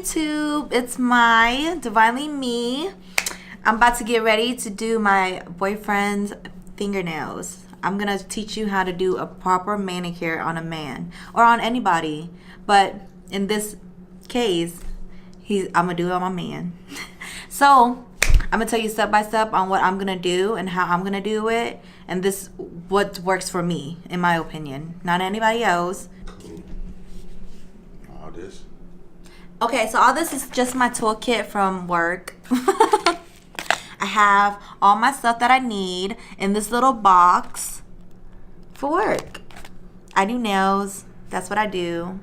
YouTube, it's my Divinely Me. I'm about to get ready to do my boyfriend's fingernails. I'm gonna teach you how to do a proper manicure on a man or on anybody, but in this case, I'm gonna do it on my man. So I'm gonna tell you step by step on what I'm gonna do and how I'm gonna do it, and this what works for me, in my opinion, not anybody else. All this. Okay, so all this is just my toolkit from work. I have all my stuff that I need in this little box for work. I do nails. That's what I do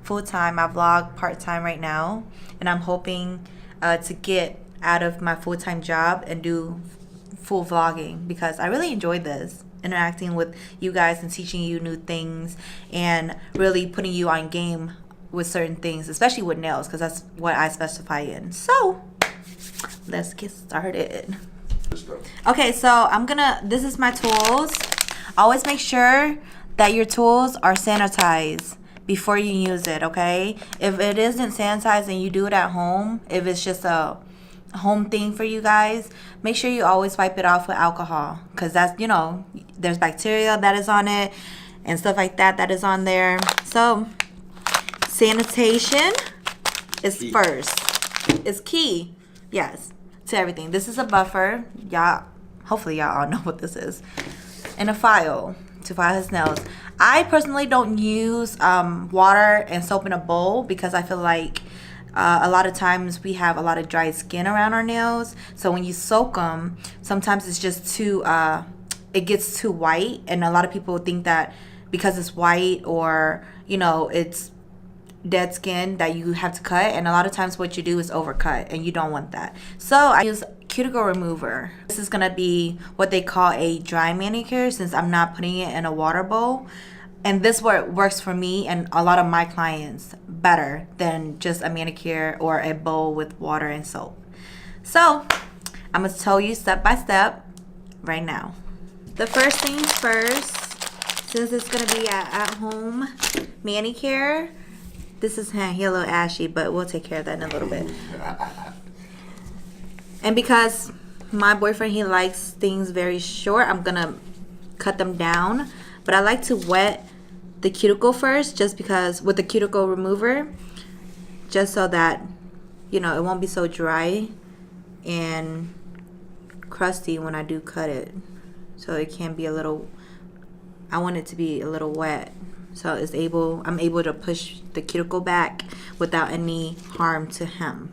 full time. I vlog part time right now, and I'm hoping to get out of my full time job and do full vlogging because I really enjoy this, interacting with you guys and teaching you new things and really putting you on game with certain things, especially with nails, because that's what I specify in. So let's get started. Okay, so this is my tools. Always make sure that your tools are sanitized before you use it, okay? If it isn't sanitized and you do it at home, if it's just a home thing for you guys, make sure you always wipe it off with alcohol, because that's, there's bacteria that is on it and stuff like that is on there. So sanitation is first. It's key, yes, to everything. This is a buffer. Hopefully y'all all know what this is. And a file to file his nails. I personally don't use water and soap in a bowl because I feel like a lot of times we have a lot of dry skin around our nails. So when you soak them, sometimes it's just too, it gets too white. And a lot of people think that because it's white or, it's dead skin that you have to cut, and a lot of times what you do is overcut, and you don't want that. So I use cuticle remover. This is gonna be what they call a dry manicure since I'm not putting it in a water bowl, and this works for me and a lot of my clients better than just a manicure or a bowl with water and soap. So I'm gonna tell you step by step right now. The first things first, since it's gonna be at home manicure. This is a little ashy, but we'll take care of that in a little bit. And because my boyfriend, he likes things very short, I'm gonna cut them down. But I like to wet the cuticle first, just because with the cuticle remover, just so that, it won't be so dry and crusty when I do cut it. So it can be I want it to be a little wet. So I'm able to push the cuticle back without any harm to him.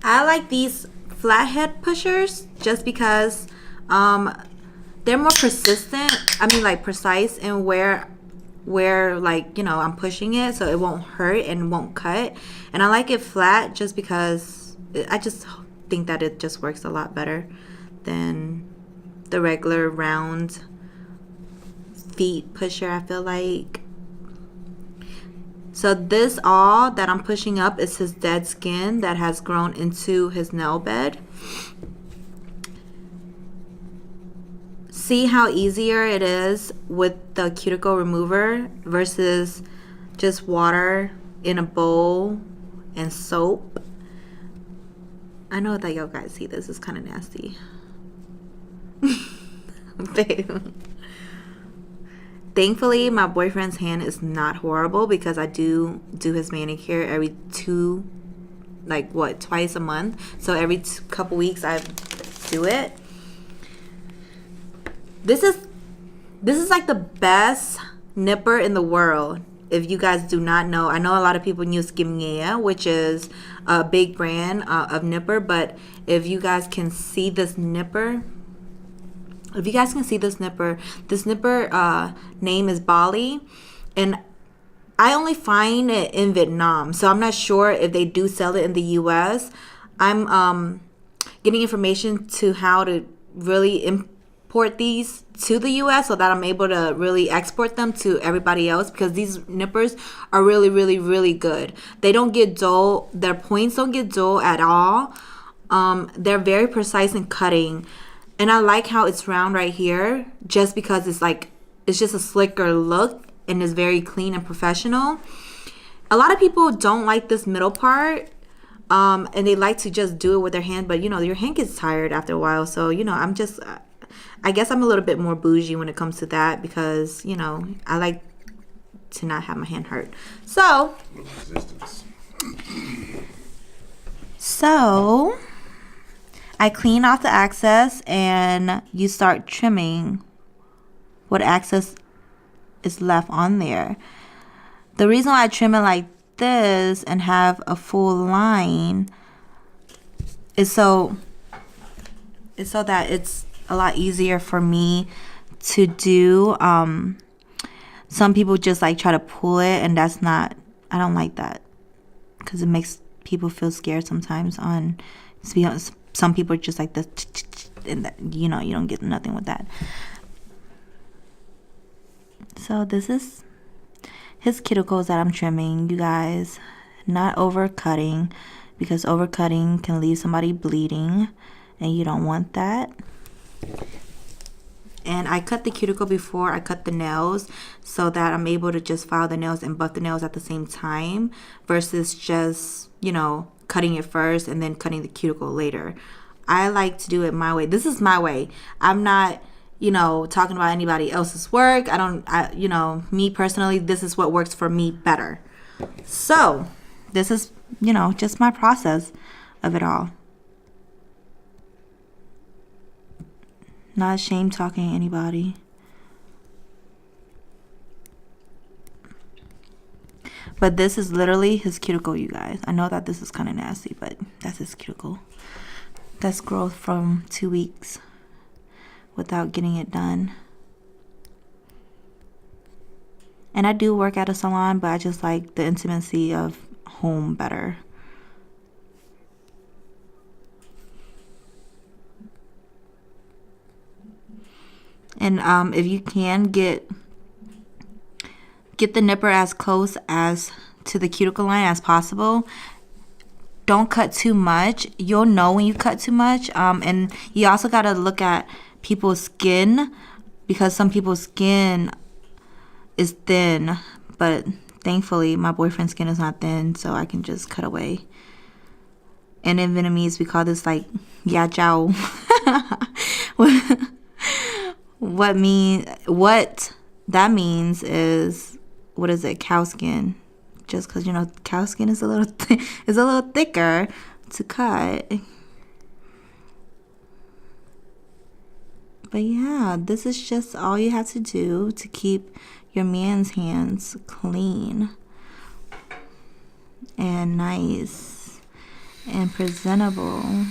I like these flathead pushers just because they're more persistent. Precise in where I'm pushing it, so it won't hurt and won't cut. And I like it flat just because I just think that it just works a lot better than the regular round feet pusher, I feel like. So this all that I'm pushing up is his dead skin that has grown into his nail bed. See how easier it is with the cuticle remover versus just water in a bowl and soap. I know that y'all guys see this is kind of nasty. Babe. Thankfully, my boyfriend's hand is not horrible because I do his manicure every twice a month. So every couple weeks I do it. This is like the best nipper in the world. If you guys do not know, I know a lot of people use Gimea, which is a big brand of nipper. But if you guys can see this nipper, this nipper name is Bali, and I only find it in Vietnam, so I'm not sure if they do sell it in the U.S. I'm getting information to how to really import these to the U.S. so that I'm able to really export them to everybody else, because these nippers are really, really, really good. They don't get dull. Their points don't get dull at all. They're very precise in cutting. And I like how it's round right here, just because it's like it's just a slicker look and is very clean and professional. A lot of people don't like this middle part, and they like to just do it with their hand, but you know, your hand gets tired after a while. So, you know, I guess I'm a little bit more bougie when it comes to that, because, you know, I like to not have my hand hurt. So I clean off the excess, and you start trimming what excess is left on there. The reason why I trim it like this and have a full line is so that it's a lot easier for me to do. Some people just like try to pull it, and that's not, I don't like that, because it makes people feel scared sometimes. Some people are just like this, and that, you know, you don't get nothing with that. So this is his cuticles that I'm trimming, you guys. Not overcutting, because overcutting can leave somebody bleeding, and you don't want that. And I cut the cuticle before I cut the nails, so that I'm able to just file the nails and buff the nails at the same time, versus just, you know, cutting it first and then cutting the cuticle later. I like to do it my way. This is my way. I'm not, you know, talking about anybody else's work. You know, me personally, this is what works for me better. So this is, you know, just my process of it all. Not ashamed talking to anybody. But this is literally his cuticle, you guys. I know that this is kind of nasty, but that's his cuticle. That's growth from 2 weeks without getting it done. And I do work at a salon, but I just like the intimacy of home better. And if you can get the nipper as close as to the cuticle line as possible. Don't cut too much. You'll know when you cut too much. And you also got to look at people's skin, because some people's skin is thin, but thankfully my boyfriend's skin is not thin, so I can just cut away. And in Vietnamese we call this like Chào. What that means is, what is it, cow skin. Just because, you know, cow skin is a little thicker to cut. But yeah, this is just all you have to do to keep your man's hands clean and nice and presentable.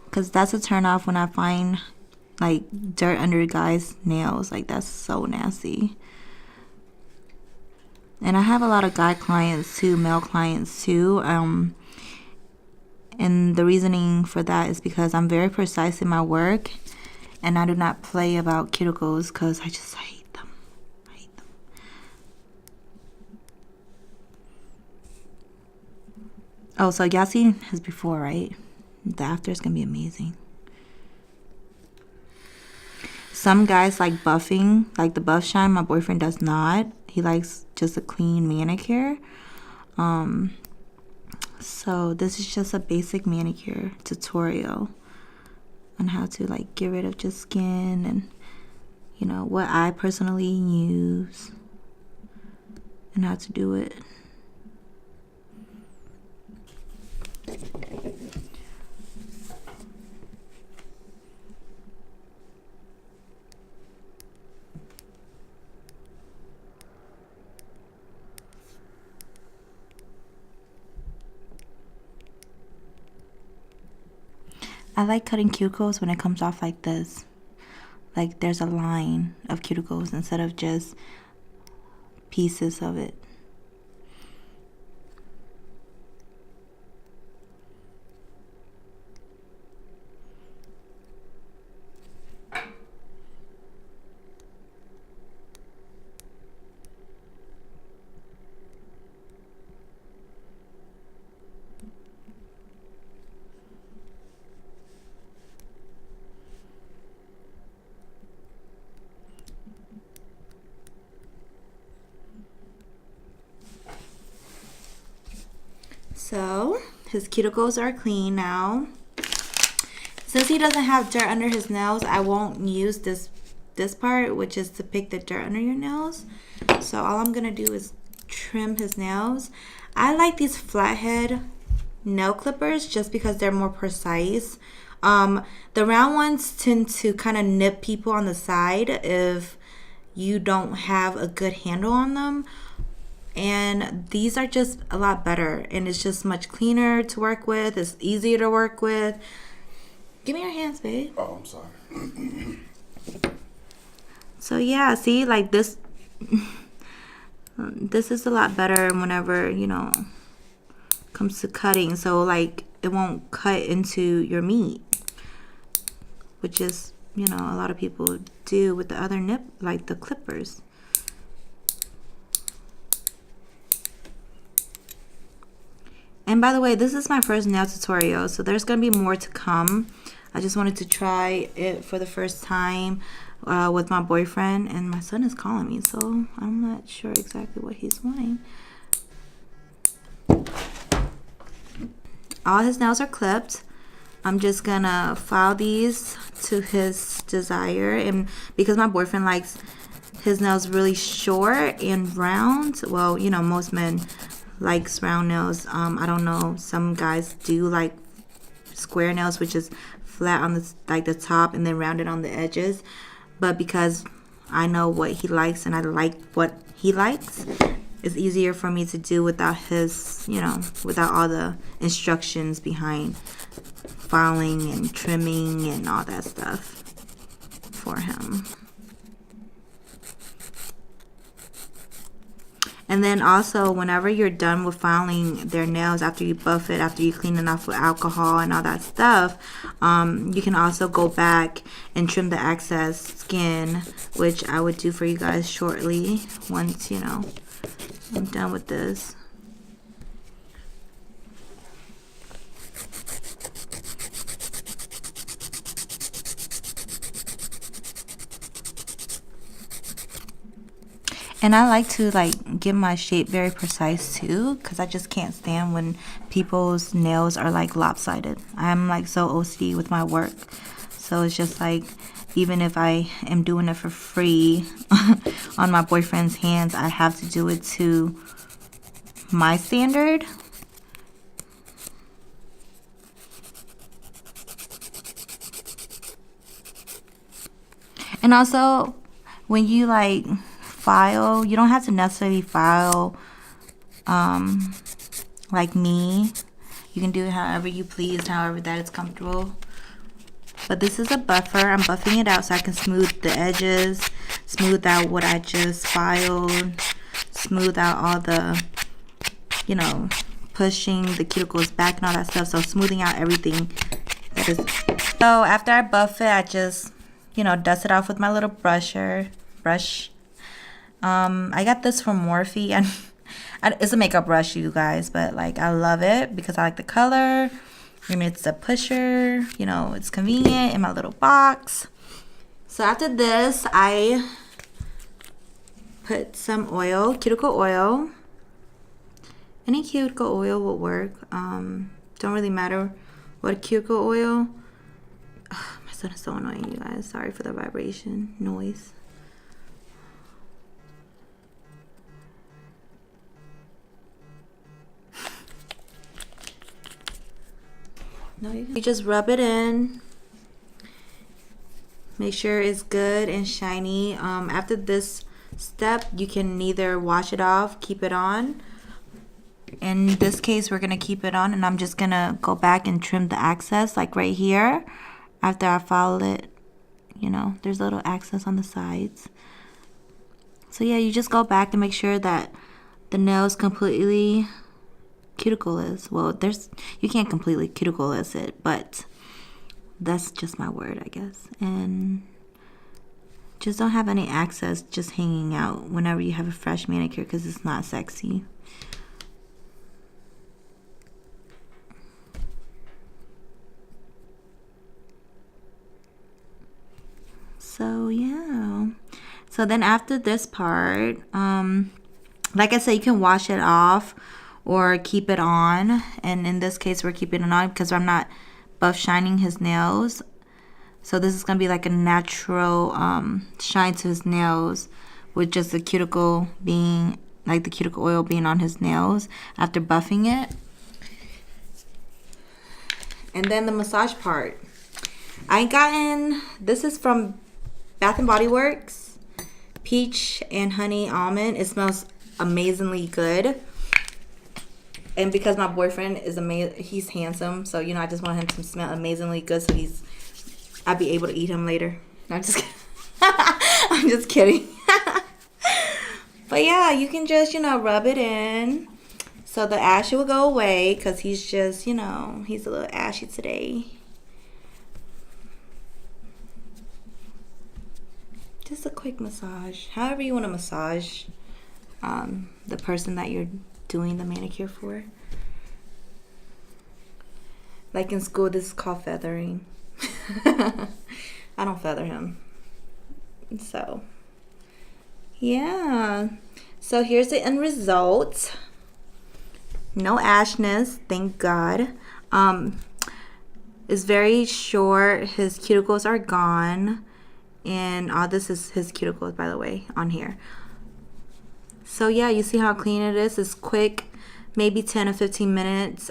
Because that's a turn off when I find like dirt under guys' nails. Like, that's so nasty. And I have a lot of guy clients too, male clients too. And the reasoning for that is because I'm very precise in my work, and I do not play about cuticles, because I hate them. I hate them. Oh, so y'all seen his before, right? The after is gonna be amazing. Some guys like buffing, like the buff shine. My boyfriend does not. He likes just a clean manicure. So this is just a basic manicure tutorial on how to like get rid of just skin, and you know what I personally use and how to do it. I like cutting cuticles when it comes off like this. Like there's a line of cuticles instead of just pieces of it. So his cuticles are clean now. Since he doesn't have dirt under his nails, I won't use this part, which is to pick the dirt under your nails. So all I'm gonna do is trim his nails. I like these flathead nail clippers just because they're more precise. The round ones tend to kind of nip people on the side if you don't have a good handle on them. And these are just a lot better, and it's just much cleaner to work with. It's easier to work with. Give me your hands, babe. Oh, I'm sorry. So yeah, see, like this this is a lot better whenever, you know, comes to cutting. So like it won't cut into your meat, which is, you know, a lot of people do with the other nip, like the clippers. And by the way, this is my first nail tutorial, so there's gonna be more to come. I just wanted to try it for the first time with my boyfriend, and my son is calling me, so I'm not sure exactly what he's wanting. All his nails are clipped. I'm just gonna file these to his desire, and because my boyfriend likes his nails really short and round, well, you know, most men likes round nails. I don't know, some guys do like square nails, which is flat on the like the top and then rounded on the edges. But because I know what he likes and I like what he likes, it's easier for me to do without his, you know, without all the instructions behind filing and trimming and all that stuff for him. And then also, whenever you're done with filing their nails, after you buff it, after you clean it off with alcohol and all that stuff, you can also go back and trim the excess skin, which I would do for you guys shortly once, you know, I'm done with this. And I like to like get my shape very precise too, because I just can't stand when people's nails are like lopsided. I'm like so OCD with my work. So it's just like, even if I am doing it for free on my boyfriend's hands, I have to do it to my standard. And also, when you like file, you don't have to necessarily file like me. You can do it however you please, however that is comfortable. But this is a buffer. I'm buffing it out so I can smooth the edges, smooth out what I just filed, smooth out all the, you know, pushing the cuticles back and all that stuff. So smoothing out everything that is. So after I buff it, I just, you know, dust it off with my little brush. I got this from Morphe, and it's a makeup brush, you guys, but like I love it because I like the color. I mean, it's a pusher, you know, it's convenient in my little box. So after this, I put some oil, cuticle oil. Any cuticle oil will work. Don't really matter what cuticle oil. Ugh, my son is so annoying, you guys. Sorry for the vibration noise. No, you just rub it in. Make sure it's good and shiny. After this step, you can either wash it off, keep it on. In this case, we're gonna keep it on, and I'm just gonna go back and trim the excess, like right here. After I filed it, you know, there's a little excess on the sides. So yeah, you just go back and make sure that the nail's completely cuticle-less. Well, you can't completely cuticle-less it, but that's just my word, I guess. And just don't have any excess just hanging out whenever you have a fresh manicure, because it's not sexy. So yeah, so then after this part, like I said, you can wash it off, or keep it on. And in this case, we're keeping it on because I'm not buff shining his nails. So this is going to be like a natural shine to his nails with just the cuticle being, like the cuticle oil being on his nails after buffing it. And then the massage part. This is from Bath & Body Works. Peach and honey almond. It smells amazingly good. And because my boyfriend is amazing, he's handsome. So, I just want him to smell amazingly good so I'll be able to eat him later. No, I'm just kidding. I'm just kidding. But yeah, you can just, rub it in. So the ashy will go away because he's just, he's a little ashy today. Just a quick massage. However you want to massage the person that you're doing the manicure for. Like in school, this is called feathering. I don't feather him. So, yeah. So here's the end result. No ashness, thank God. It's very short. His cuticles are gone. And all this is his cuticles, by the way, on here. So yeah, you see how clean it is. It's quick, maybe 10 or 15 minutes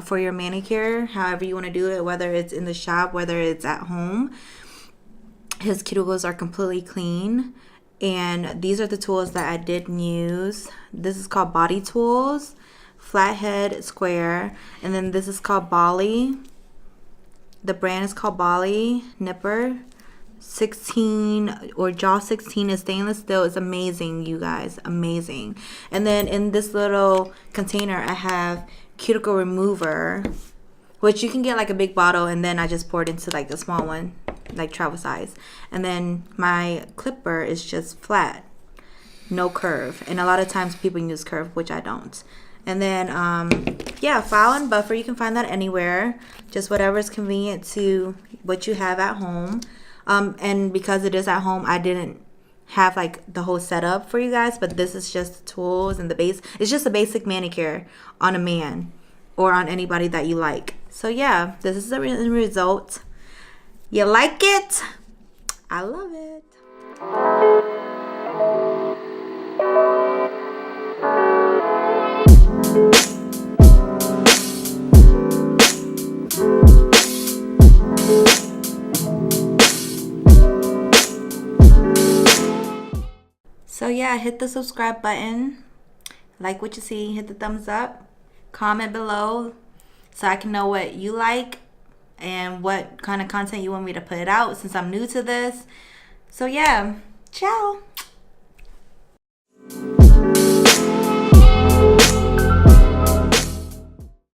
for your manicure, however you want to do it, whether it's in the shop, whether it's at home. His cuticles are completely clean. And these are the tools that I did use. This is called Body Tools, Flathead Square. And then this is called Bali. The brand is called Bali Nipper. 16 or jaw 16 is stainless steel. It's amazing, you guys, amazing. And then in this little container I have cuticle remover, which you can get like a big bottle, and then I just poured into like the small one, like travel size. And then my clipper is just flat, no curve, and a lot of times people use curve, which I don't. And then yeah, file and buffer, you can find that anywhere, just whatever is convenient to what you have at home. And because it is at home, I didn't have like the whole setup for you guys, but this is just the tools and the base. It's just a basic manicure on a man or on anybody that you like. So yeah, this is the result. You like it? I love it. So yeah, hit the subscribe button, like what you see, hit the thumbs up, comment below so I can know what you like and what kind of content you want me to put out since I'm new to this. So yeah, ciao.